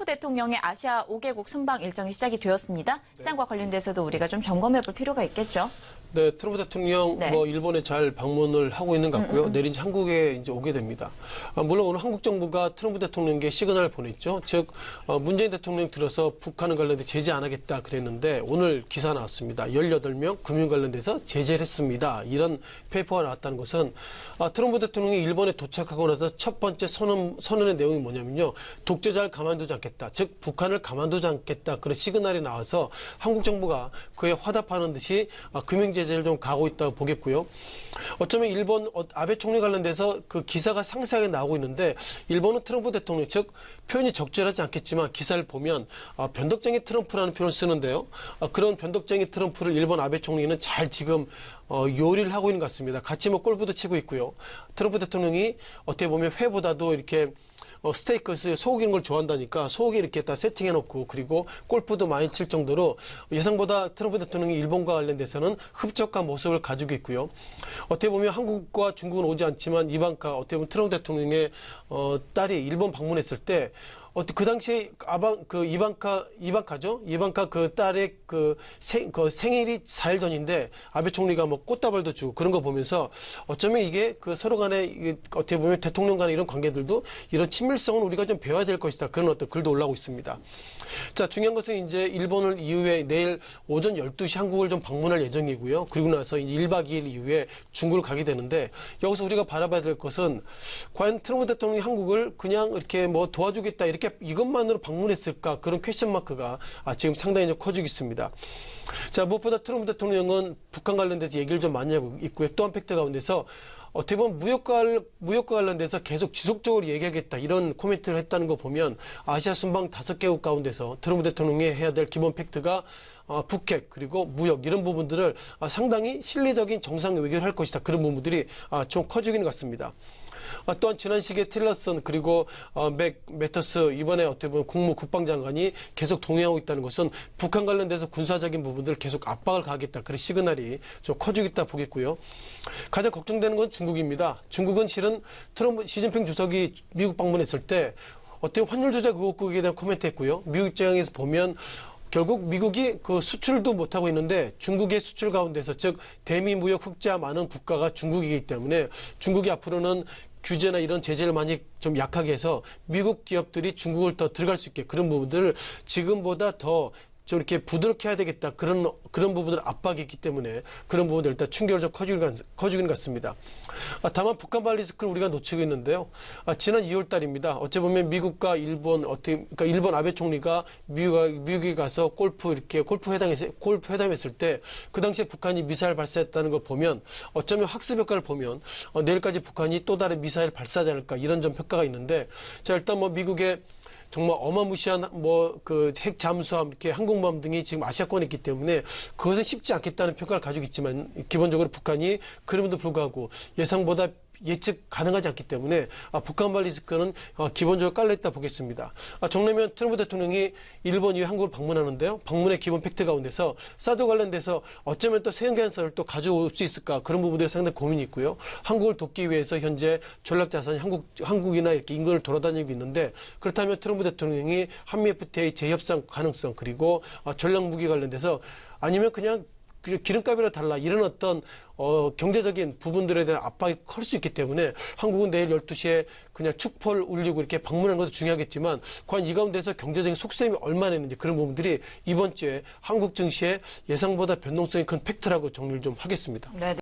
트럼프 대통령의 아시아 5개국 순방 일정이 시작이 되었습니다. 시장과 관련돼서도 우리가 좀 점검해 볼 필요가 있겠죠. 네, 트럼프 대통령 네. 일본에 잘 방문을 하고 있는 것 같고요. 내일 이제 한국에 이제 오게 됩니다. 물론 오늘 한국 정부가 트럼프 대통령에게 시그널을 보냈죠. 즉 문재인 대통령 들어서 북한을 관련해 제재 안 하겠다 그랬는데 오늘 기사 나왔습니다. 18명 금융 관련돼서 제재를 했습니다. 이런 페이퍼가 나왔다는 것은 트럼프 대통령이 일본에 도착하고 나서 첫 번째 선언의 내용이 뭐냐면요. 독재자를 가만두지 않겠다. 즉 북한을 가만두지 않겠다. 그런 시그널이 나와서 한국 정부가 그에 화답하는 듯이 금융 제재를 좀 가고 있다고 보겠고요. 어쩌면 일본 아베 총리 관련돼서 그 기사가 상세하게 나오고 있는데 일본은 트럼프 대통령, 즉 표현이 적절하지 않겠지만 기사를 보면 변덕쟁이 트럼프라는 표현을 쓰는데요. 그런 변덕쟁이 트럼프를 일본 아베 총리는 잘 지금 요리를 하고 있는 것 같습니다. 같이 골프도 치고 있고요. 트럼프 대통령이 어떻게 보면 회보다도 이렇게 스테이크, 소고기 이런 걸 좋아한다니까 소고기 이렇게 다 세팅해놓고 그리고 골프도 많이 칠 정도로 예상보다 트럼프 대통령이 일본과 관련돼서는 흡족한 모습을 가지고 있고요. 어떻게 보면 한국과 중국은 오지 않지만 이방카, 어떻게 보면 트럼프 대통령의 딸이 일본 방문했을 때 그 당시에 이방카죠? 이방카 그 딸의 생일이 4일 전인데 아베 총리가 꽃다발도 주고 그런 거 보면서 어쩌면 이게 서로 간에 어떻게 보면 대통령 간의 이런 관계들도 이런 친밀성은 우리가 좀 배워야 될 것이다. 그런 어떤 글도 올라오고 있습니다. 자, 중요한 것은 이제 일본을 이후에 내일 오전 12시 한국을 좀 방문할 예정이고요. 그리고 나서 이제 1박 2일 이후에 중국을 가게 되는데 여기서 우리가 바라봐야 될 것은 과연 트럼프 대통령이 한국을 그냥 이렇게 도와주겠다 이렇게 이것만으로 방문했을까 그런 퀘스천 마크가 지금 상당히 좀 커지고 있습니다. 자, 무엇보다 트럼프 대통령은 북한 관련돼서 얘기를 좀 많이 하고 있고요. 또 한 팩트 가운데서 어떻게 보면 무역과 관련돼서 계속 지속적으로 얘기하겠다 이런 코멘트를 했다는 거 보면 아시아 순방 5개국 가운데서 트럼프 대통령이 해야 될 기본 팩트가 북핵 그리고 무역 이런 부분들을 상당히 실리적인 정상 외교를 할 것이다. 그런 부분들이 좀 커지고 있는 것 같습니다. 또한 지난 시기에 틸러슨 그리고 매터스 이번에 어떻게 보면 국방장관이 계속 동의하고 있다는 것은 북한 관련돼서 군사적인 부분들을 계속 압박을 가하겠다. 그런 시그널이 좀 커지고 있다 보겠고요. 가장 걱정되는 건 중국입니다. 중국은 실은 시진핑 주석이 미국 방문했을 때 어떻게 환율 조작 의혹에 대한 코멘트 했고요. 미국 입장에서 보면 결국 미국이 수출도 못하고 있는데 중국의 수출 가운데서 즉 대미 무역 흑자 많은 국가가 중국이기 때문에 중국이 앞으로는 규제나 이런 제재를 많이 좀 약하게 해서 미국 기업들이 중국을 더 들어갈 수 있게 그런 부분들을 지금보다 더 좀 이렇게 부드럽게 해야 되겠다. 그런 부분들 압박이 있기 때문에 그런 부분들 일단 충격을 좀 커지는 것 같습니다. 다만 북한발 리스크를 우리가 놓치고 있는데요. 지난 2월 달입니다. 어찌 보면 미국과 일본 그러니까 일본 아베 총리가 미국에 가서 골프 회담했을 때 그 당시에 북한이 미사일 발사했다는 걸 보면 어쩌면 학습 효과를 보면 내일까지 북한이 또 다른 미사일 발사하지 않을까 이런 좀 평가가 있는데 자 일단 미국의 정말 어마무시한 핵 잠수함, 이렇게 항공모함 등이 지금 아시아권에 있기 때문에 그것은 쉽지 않겠다는 평가를 가지고 있지만 기본적으로 북한이 그럼에도 불구하고 예상보다 예측 가능하지 않기 때문에 북한발 리스크는 기본적으로 깔려있다 보겠습니다. 정례면 트럼프 대통령이 일본 이후 한국을 방문하는데요. 방문의 기본 팩트 가운데서 사드 관련돼서 어쩌면 또 세운계산서를 또 가져올 수 있을까 그런 부분들이 상당히 고민이 있고요. 한국을 돕기 위해서 현재 전략자산이 한국이나 이렇게 인근을 돌아다니고 있는데 그렇다면 트럼프 대통령이 한미 FTA 재협상 가능성 그리고 전략무기 관련돼서 아니면 그냥 기름값이라 달라 이런 어떤 경제적인 부분들에 대한 압박이 클 수 있기 때문에 한국은 내일 12시에 그냥 축포를 울리고 이렇게 방문하는 것도 중요하겠지만 과연 이 가운데서 경제적인 속셈이 얼마나 있는지 그런 부분들이 이번 주에 한국 증시의 예상보다 변동성이 큰 팩트라고 정리를 좀 하겠습니다. 네.